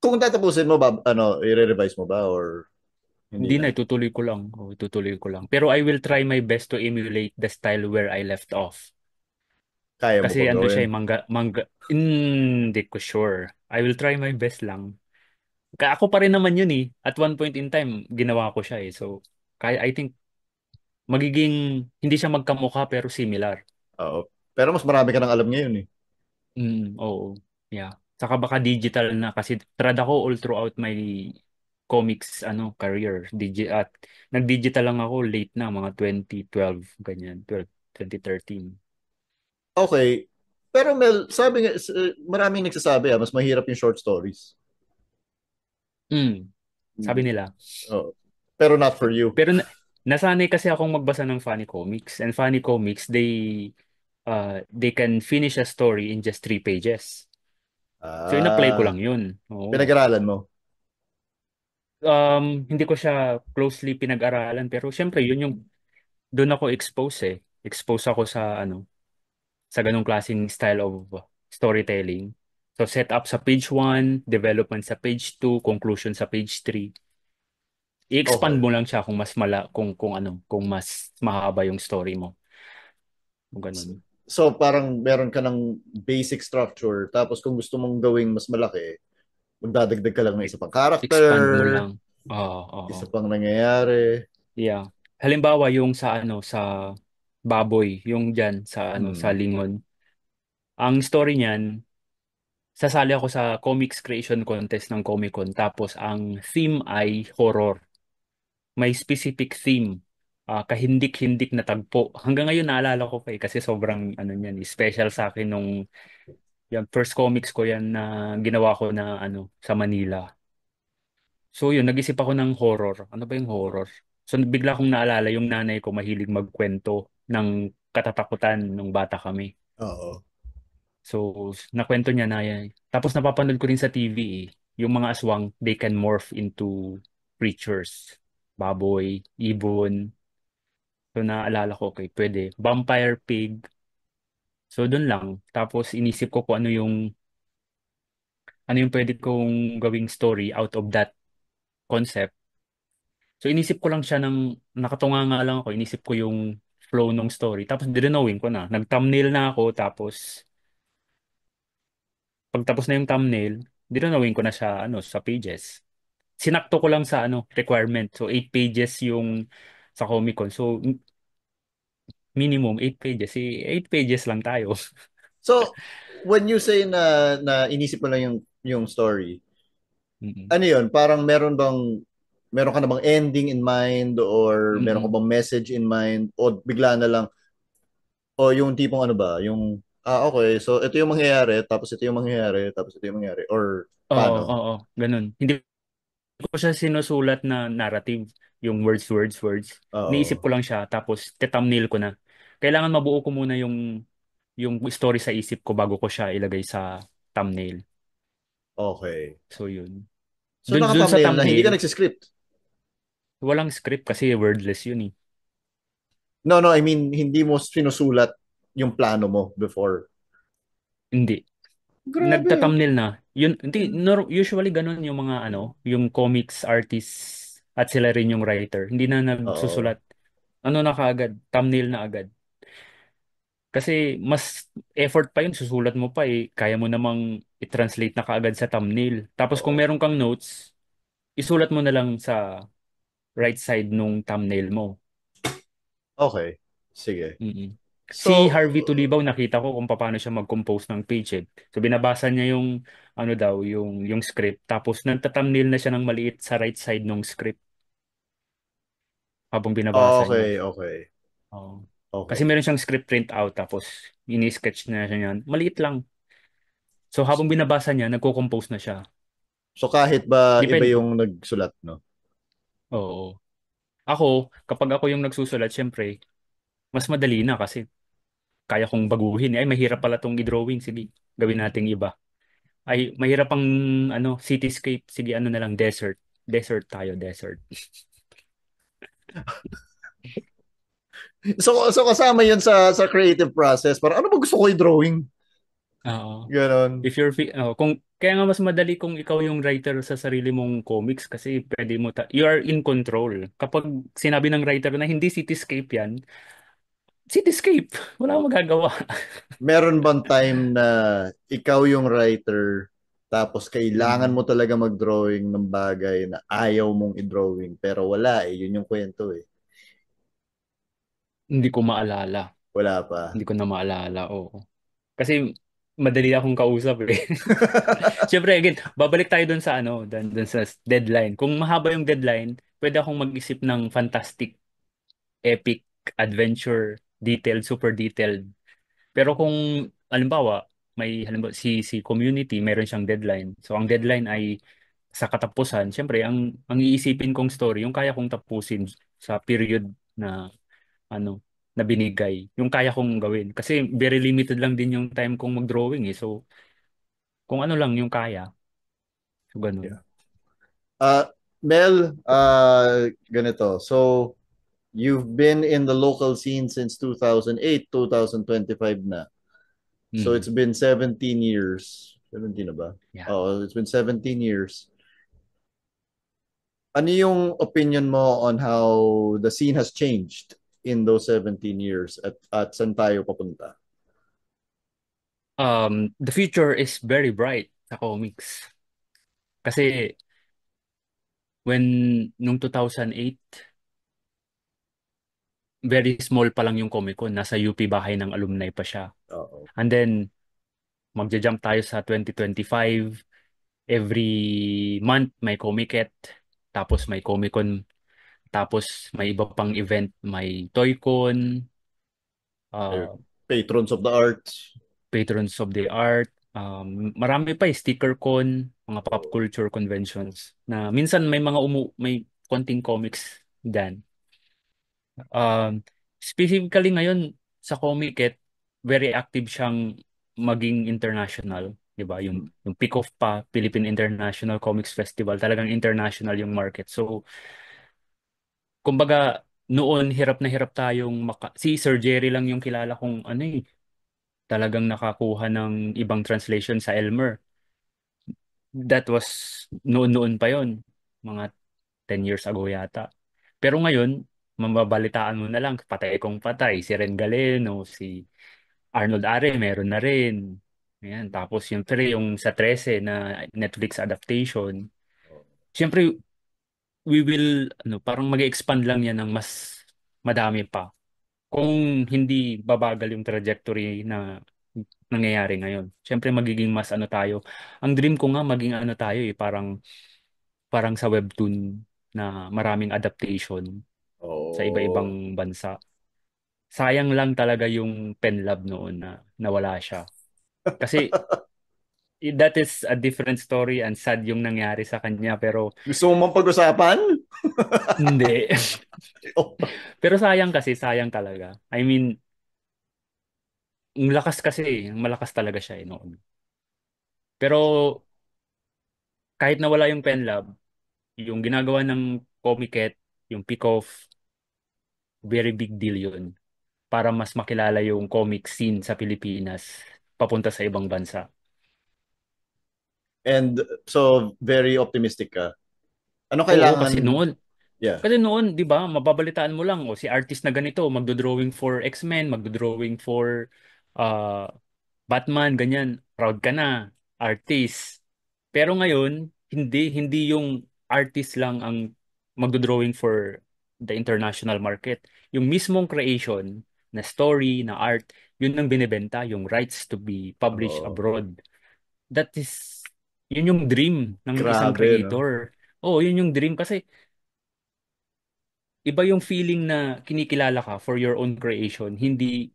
kung tatapusin mo ba, i-revise mo ba or hindi Hindi na? na, itutuloy ko lang. O, itutuloy ko lang. Pero I will try my best to emulate the style where I left off. Kaya mo Kasi pang ano siya gawin? eh, manga, hindi ko sure. I will try my best lang. Ako pa rin naman yun eh. At one point in time, ginawa ko siya eh. So, I think hindi siya magkamukha pero similar. Oo. Pero mas marami ka nang alam ngayon eh. Oo. Yeah. Saka baka digital na kasi trad ako all throughout my comics career. At nag-digital lang ako late na mga 2012 ganyan, 2013. Okay. Pero Mel, sabi nga, maraming nagsasabi mas mahirap yung short stories. Mm, sabi Mm. nila. Oo. Pero not for you. Pero nasanay kasi akong magbasa ng funny comics and funny comics they can finish a story in just 3 pages. So in-apply ko Ah, lang 'yun. Oo. pinag-aralan mo. Hindi ko siya closely pinag-aralan pero syempre yun yung doon ako expose eh. Expose ako sa ganong klaseng style of storytelling. So set up sa page 1, development sa page 2, conclusion sa page 3. I-expand Okay. mo lang siya kung mas mahaba yung story mo. Kung ganun. So parang meron ka ng basic structure, tapos kung gusto mong gawing mas malaki, magdadagdag ka lang ng E- isa pang character, Expand mo lang. Oo, oo. isa pang nangyayari. Yeah. Halimbawa yung sa baboy, yung diyan sa Hmm. lingon. Ang story niyan, sasali ako sa comics creation contest ng Comic Con tapos ang theme ay horror. May specific theme. Kahindik-hindik na tagpo. Hanggang ngayon naalala ko pa eh kasi sobrang niyan, special sa akin nung yung first comics ko yan na ginawa ko na sa Manila. So yun, nag-isip ako ng horror. Ano ba yung horror? So bigla kong naalala yung nanay ko mahilig magkwento ng katatakutan nung bata kami. Oo. So nakwento niya na yan. Tapos napapanood ko rin sa TV eh. Yung mga aswang, they can morph into creatures. Baboy, ibon. So naalala ko, okay, pwede. Vampire pig. So doon lang. Tapos inisip ko kung ano yung pwede kong gawing story out of that concept. So inisip ko lang siya nakatunga nga lang ako, inisip ko yung flow ng story. Tapos dinawin ko na. Nag-thumbnail na ako, tapos pagtapos na yung thumbnail, dinawin ko na siya sa pages. Sinakto ko lang sa requirement. So 8 pages yung sa Comic Con. So minimum 8 pages. 8 pages lang tayo. So when you say na inisip mo lang yung story, Mm-mm. ano yun? Parang meron ka na bang ending in mind or meron ka Mm-mm. bang message in mind o bigla na lang o yung tipong ano ba, yung okay, so ito yung mangyayari, tapos ito yung mangyayari, tapos ito yung mangyayari or Oo, paano? oo, ganun. Hindi ko siya sinusulat na narrative, yung words, words, words. Iniisip Oo. ko lang siya, tapos thumbnail ko na. Kailangan mabuo ko muna yung story sa isip ko bago ko siya ilagay sa thumbnail. Okay. So yun. So Dun sa naka-thumbnail na hindi ka thumbnail, nagsiscript. walang script kasi wordless yun eh. No, no, I mean hindi mo sinusulat yung plano mo before. Hindi. Grabe. Nagta-thumbnail na. Yun, hindi, usually ganun yung mga ano, yung comics artists at sila rin yung writer. Hindi na Oo. nagsusulat. Ano na kaagad, thumbnail na agad. Kasi mas effort pa yun, susulat mo pa eh. Kaya mo namang i-translate na kaagad sa thumbnail. Tapos kung Oo. meron kang notes, isulat mo na lang sa right side nung thumbnail mo. Okay. Sige. Mm. Si So, Harvey Tulibaw, nakita ko kung paano siya mag-compose ng page eh. So binabasa niya yung ano daw, yung script. Tapos nagta-thumbnail na siya ng maliit sa right side ng script habang binabasa niya. okay, okay. Oo. Kasi Okay. meron siyang script print out tapos ini-sketch na siya yan. Maliit lang. So habang binabasa niya, nagko-compose na siya. So kahit ba iba Depende. yung nagsulat, no? Oo. Ako, kapag ako yung nagsusulat, syempre, mas madali na kasi kaya kong baguhin. Ay, mahirap pala tong i-drawing. Sige, gawin nating iba. Ay, mahirap ang ano, cityscape. Sige, ano na lang, desert. Desert tayo, desert. So kasama yun sa creative process. Para ano ba gusto ko i-drawing? Oo. Ganon. If you're, kung, kaya nga mas madali kung ikaw yung writer sa sarili mong comics kasi pwede mo, you are in control. Kapag sinabi ng writer na hindi cityscape yan, cityscape, wala kang magagawa. Meron bang time na ikaw yung writer tapos kailangan mo Mm. talaga mag-drawing ng bagay na ayaw mong i-drawing pero wala eh. Yun yung kwento eh. Hindi ko maalala. Wala pa. Hindi ko na maalala, oo. Kasi madali akong kausap eh. Siyempre, again, babalik tayo dun sa ano, dun sa deadline. Kung mahaba yung deadline, pwede akong mag-isip ng fantastic, epic, adventure, detailed, super detailed. Pero kung, halimbawa, may, halimbawa, si community, meron siyang deadline. So, ang deadline ay sa katapusan, siyempre, ang iisipin kong story, yung kaya kong tapusin sa period na ano na binigay. Yung kaya kong gawin. Kasi very limited lang din yung time kong mag-drawing eh. So, kung ano lang yung kaya. So, Yeah. ganun. Mel, ganito. So, you've been in the local scene since 2008, 2025 na. So, Mm. it's been 17 years. 17 na ba? Yeah. Oh, it's been 17 years. Ano yung opinion mo on how the scene has changed in those 17 years at saan tayo papunta? The future is very bright sa comics. Kasi nung 2008, very small pa lang yung Comic Con. Nasa UP bahay ng alumni pa siya. Oo. And then, magja-jump tayo sa 2025. Every month may Comiket. Tapos may Comic Con. Tapos may iba pang event. May Toy-Con. They're uh, patrons of the arts. Patrons of the Art. Marami pa sticker con, mga pop Oo. culture conventions na minsan may mga may konting comics dan. Specifically ngayon sa Comiket, very active siyang maging international, 'di ba? Yung Pick-Off pa, Philippine International Comics Festival, talagang international yung market. So, kumbaga noon hirap na hirap tayong si Sir Jerry lang yung kilala kong ano eh, talagang nakakuha ng ibang translation sa Elmer. That was noon-noon pa yon, mga 10 years ago yata. Pero ngayon, mababalitaan mo na lang, patay kong patay, si Ren Galeno, si Arnold Are, meron na rin. Ayan, tapos yung yung sa 13 na Netflix adaptation. Siyempre, we will, ano, parang mag-expand lang yan ng mas madami pa. Kung hindi babagal yung trajectory na nangyayari ngayon. Siyempre magiging mas ano tayo. Ang dream ko nga maging ano tayo eh, parang sa webtoon na maraming adaptation sa Oo. iba-ibang bansa. Sayang lang talaga yung Penlab noon na nawala siya. Kasi that is a different story and sad yung nangyari sa kanya pero Gusto mo mang pag-usapan? hindi. Pero sayang talaga. I mean, ang lakas kasi, malakas talaga siya noon. Pero kahit nawala yung Penlab, yung ginagawa ng Comiket, yung Pick-Off, very big deal yun para mas makilala yung comic scene sa Pilipinas papunta sa ibang bansa. And so, very optimistic ka. Ano Oo, kasi kailangan, noon, yeah. kasi noon, 'di ba, mababalitaan mo lang o si artist na ganito, magdo-drawing for X-Men, magdo-drawing for uh, Batman, ganyan. Proud ka na, artist. Pero ngayon, hindi yung artist lang ang magdo-drawing for the international market. Yung mismong creation na story, na art, yun ang binebenta, yung rights to be published Oo. abroad. That is, yun yung dream ng isang Grabe, no? creator. Oo, yun yung dream kasi iba yung feeling na kinikilala ka for your own creation. Hindi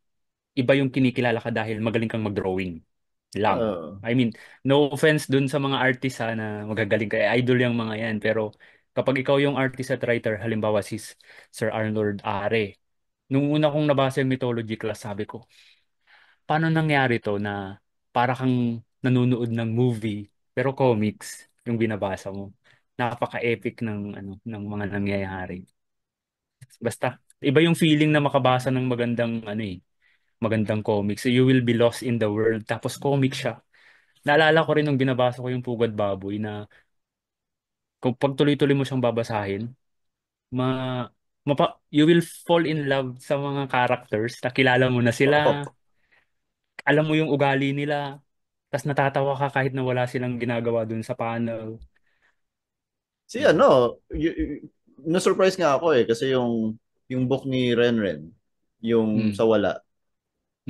iba yung kinikilala ka dahil magaling kang mag-drawing lang. Oo. I mean, no offense dun sa mga artist ha, na magagaling ka. Idol yung mga yan. Pero kapag ikaw yung artist at writer, halimbawa si Sir Arnold Are, nung una kong nabasa yung mythology class, sabi ko, paano nangyari to na para kang nanonood ng movie, pero comics yung binabasa mo. Napaka-epic ng ng mga nangyayari. Basta iba yung feeling na makabasa ng magandang magandang comics. You will be lost in the world. Tapos comic siya. Naalala ko rin nung binabasa ko yung Pugad Baboy na kung pag tuloy-tuloy mo siyang babasahin, ma, you will fall in love sa mga characters. Nakilala mo na sila, Oo. alam mo yung ugali nila, tapos natatawa ka kahit na wala silang ginagawa dun sa panel. Si Diba? ano, na-surprise nga ako eh kasi yung book ni Renren, yung Mm, sa wala,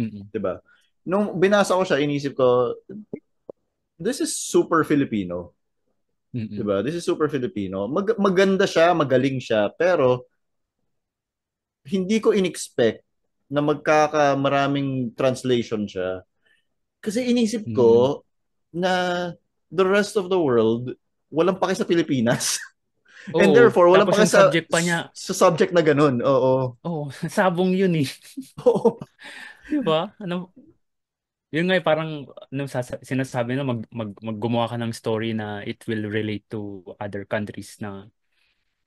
mm, 'di ba? Nung binasa ko siya, inisip ko, this is super Filipino, 'di mm, ba? This is super Filipino. Maganda siya, magaling siya, pero hindi ko inexpect na magkakamaraming translation siya. Kasi inisip mm. ko na the rest of the world walang pake sa Pilipinas. And Oo, therefore, walang tapos pake yung subject pa niya, sa subject na ganun. Oo. oh, sabong yun eh. Oo. 'Di ba? Ano, yun nga parang nung sinasabi na maggumawa ka ng story na it will relate to other countries na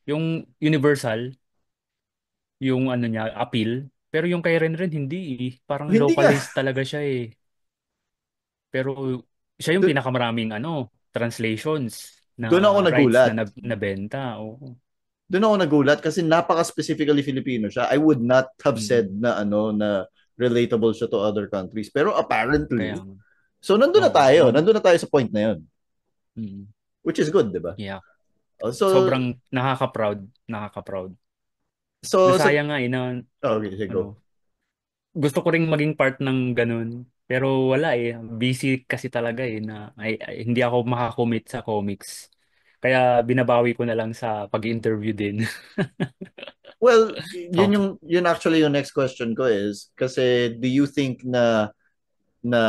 yung universal, yung niya, appeal. Pero yung kay Renren, hindi eh. Parang Hindi nga. localized talaga siya eh. Pero siya yung Doon pinakamaraming translations doon ako na rights nagulat. na nabenta. Oo. Doon ako nagulat kasi napaka-specifically Filipino siya. I would not have said Mm. na ano na relatable siya to other countries. Pero Kaya apparently, nga. so nandun na Oo. tayo. Nandun na tayo sa point na yun. Mm. Which is good, di ba? Yeah. So, Sobrang nakaka-proud. Nakaka-proud. so, sa, Nasayang nga eh na okay, sige, ano, go. gusto ko ring maging part ng ganun. Pero wala eh. Busy kasi talaga eh na hindi ako makakommit sa comics. Kaya binabawi ko na lang sa pag-interview din. Well, Oh. yun actually yung next question ko is kasi do you think na na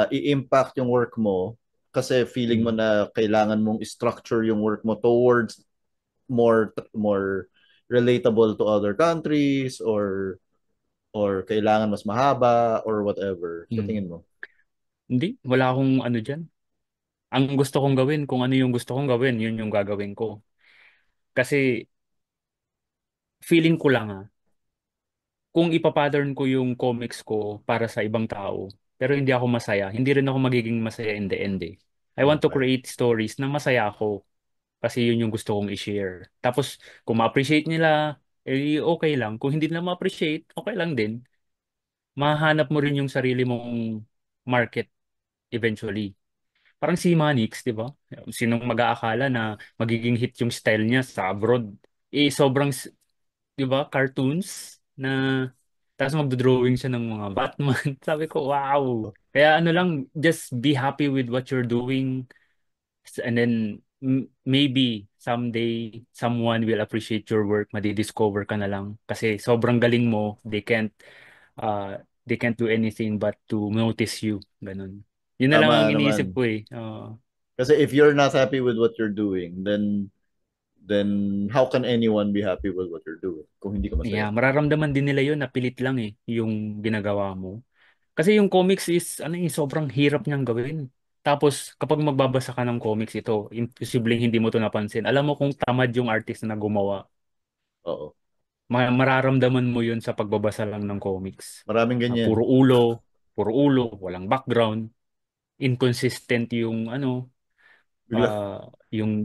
i-impact yung work mo kasi feeling mo Mm. na kailangan mong structure yung work mo towards more relatable to other countries or kailangan mas mahaba or whatever sa Mm. tingin mo? Hindi, wala akong dyan. Ang gusto kong gawin, kung ano yung gusto kong gawin, yun yung gagawin ko. Kasi feeling ko lang kung ipapattern ko yung comics ko para sa ibang tao, pero hindi ako masaya, hindi rin ako magiging masaya in the end eh. I want to Okay. create stories na masaya ako kasi yun yung gusto kong i-share. Tapos kung ma-appreciate nila, eh okay lang. Kung hindi nila ma-appreciate, okay lang din. Mahanap mo rin yung sarili mong market eventually. Parang si Manix, di ba? Sinong mag-aakala na magiging hit yung style niya sa abroad? Eh, sobrang, di ba, cartoons na, tapos magdodrawing siya ng mga Batman. Sabi ko, wow! Kaya ano lang, just be happy with what you're doing. And then, maybe someday, someone will appreciate your work, madidiscover ka na lang. Kasi sobrang galing mo, they can't do anything but to notice you. Ganun. Yun na lang ang Tama iniisip naman. ko eh. Kasi if you're not happy with what you're doing, then how can anyone be happy with what you're doing kung hindi ka masaya? Yeah, mararamdaman din nila yun na pilit lang yung ginagawa mo. Kasi yung comics is sobrang hirap niyang gawin. Tapos kapag magbabasa ka ng comics ito, imposibleng hindi mo to napansin. Alam mo kung tamad yung artist na gumawa. Oo. Mararamdaman mo yun sa pagbabasa lang ng comics. Maraming Ah, ganyan. puro ulo, walang background, inconsistent yung Bigla,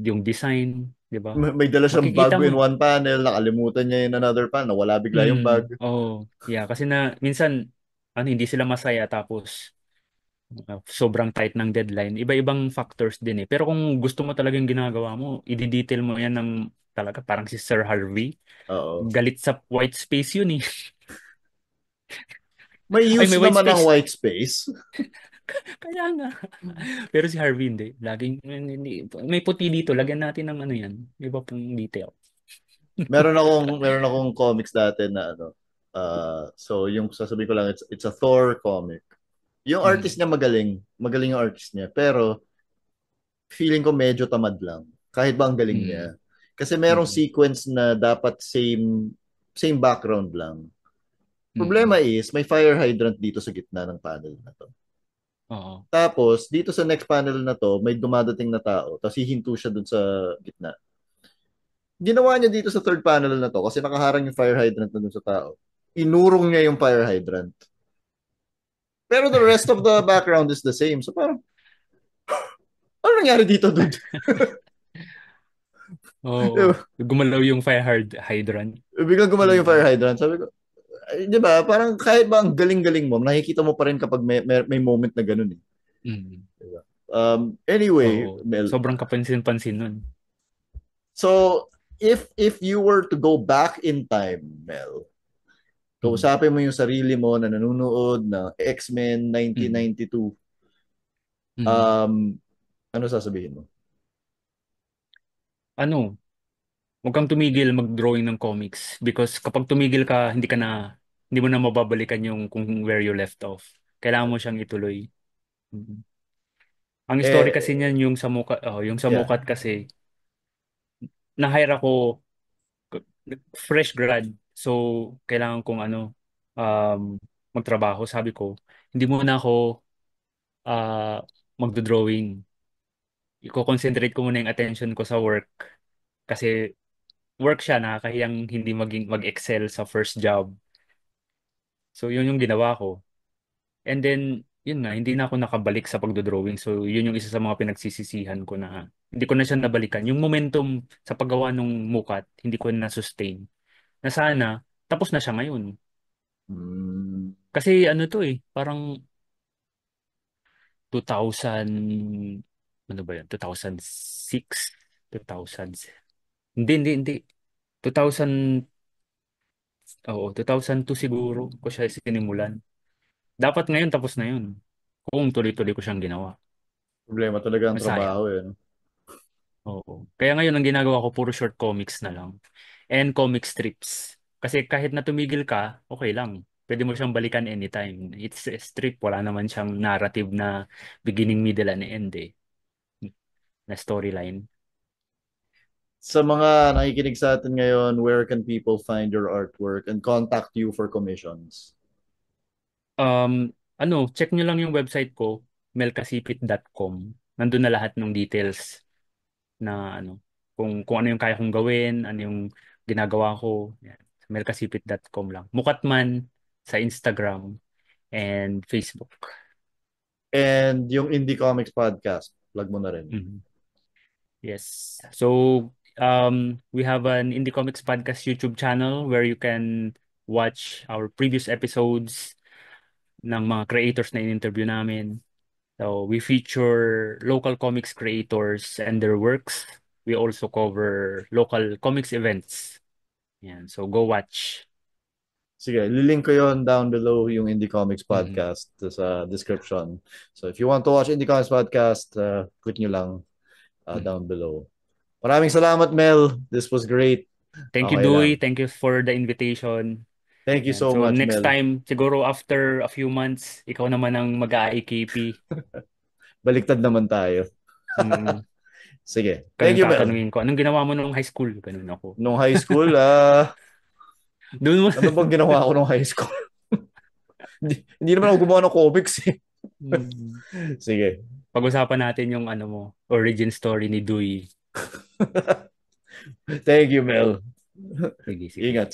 yung design, 'di ba? may dala siyang Makikita bago in mo. one panel, nakalimutan niya in another panel, nawala bigla yung bag. Oh, yeah, kasi na minsan hindi sila masaya tapos sobrang tight ng deadline. Iba-ibang factors din eh. Pero kung gusto mo talagang ginagawa mo, i-detail mo 'yan ng talaga parang si Sir Harvey. Oo. Galit sa white space yun eh. May Ay, use may white naman ng space. white space. Kaya nga. Pero si Harvey hindi. Laging may puti dito. Lagyan natin ng ano yan. Iba pong detail. Meron akong comics dati na ano. So yung sasabihin ko lang, it's a Thor comic. Yung artist Mm. niya magaling. Magaling yung artist niya. Pero feeling ko medyo tamad lang. Kahit ba ang galing Mm. niya. Kasi merong Mm. sequence na dapat same background lang. Mm. Problema is, may fire hydrant dito sa gitna ng panel na to. Oo. Tapos, dito sa next panel na to, may dumadating na tao. Tapos hihinto siya dun sa gitna. Ginawa niya dito sa third panel na to kasi nakaharang yung fire hydrant na dun sa tao. Inurong niya yung fire hydrant. Pero the rest of the background is the same. So parang, ano nangyari dito, dude? Oo. Gumalaw yung hydrant. Biglang gumalaw yung fire Mm. hydrant. Sabi ko, ay, di ba? Parang kahit ba ang galing-galing mo, nakikita mo pa rin kapag may moment na ganun eh. Mm. Diba? Anyway, Oo. Mel, Sobrang kapansin-pansin nun. so if you were to go back in time, Mel, Mm. kausapin mo yung sarili mo na nanonood ng X-Men Mm. 1992, Mm. um, ano sasabihin mo? Ano? Huwag kang tumigil mag-drawing ng comics because kapag tumigil ka, hindi mo na mababalikan yung kung where you left off. Kailangan mo siyang ituloy. Mm. Ang story kasi Eh, niyan yung sa yeah. Mukat kasi na-hire ako k- fresh grad. So kailangan kong um magtrabaho. Sabi ko, hindi muna ako uh, magdo-drawing. Iko-concentrate ko muna yung attention ko sa work kasi work siya, nakakahiyang hindi mag-excel sa first job. So yun yung ginawa ko. And then, yun nga, hindi na ako nakabalik sa pagdodrawing. So, yun yung isa sa mga pinagsisisihan ko na hindi ko na siya nabalikan. Yung momentum sa paggawa ng mukat, hindi ko na sustain. Na sana, tapos na siya ngayon. Hmm, Kasi ano to eh, parang 2000, ano ba yun? 2006? 2000, hindi. 2000, oo, 2002 siguro ko siya sinimulan. Dapat ngayon tapos na yun. Kung tuloy-tuloy ko siyang ginawa. problema talaga ang Masayang. trabaho eh. No? Oo. Kaya ngayon ang ginagawa ko puro short comics na lang. And comic strips. Kasi kahit na tumigil ka, okay lang. Pwede mo siyang balikan anytime. It's a strip. Wala naman siyang narrative na beginning, middle, and end eh. Na storyline. Sa mga nakikinig sa atin ngayon, where can people find your artwork and contact you for commissions? Check nyo lang yung website ko, melkasipit.com. Nandun na lahat ng details na kung ano yung kaya kong gawin, ano yung ginagawa ko. Yan. Melkasipit.com lang. Mukatman sa Instagram and Facebook. And yung Indie Comics Podcast, plug mo na rin. Mhm. Yes. So, we have an Indie Comics Podcast YouTube channel where you can watch our previous episodes ng mga creators na in-interview namin. So, we feature local comics creators and their works. We also cover local comics events. Yan. So, go watch. Sige, lilink ko yon down below yung Indie Comics Mhm. Podcast sa description. So if you want to watch Indie Comics Podcast, click nyo lang Mhm. down below. Maraming salamat, Mel. This was great. Thank you, Okay Dewey. lang. Thank you for the invitation. Thank you Yan. so So, much, next Mel. time, siguro after a few months, ikaw naman ang mag-AIKP. Baliktad naman tayo. Mm. Sige. Ikaw Thank yung you, Mel. tatanungin ko, anong ginawa mo nung high school? Ganun ako. Nung high school, Doon mo. ano bang ginawa ko nung high school? Hindi naman ako gumawa ng comics eh. Mm. Sige. Pag-usapan natin yung origin story ni Dewey. Thank you, Mel. Sige, sige. Ingat.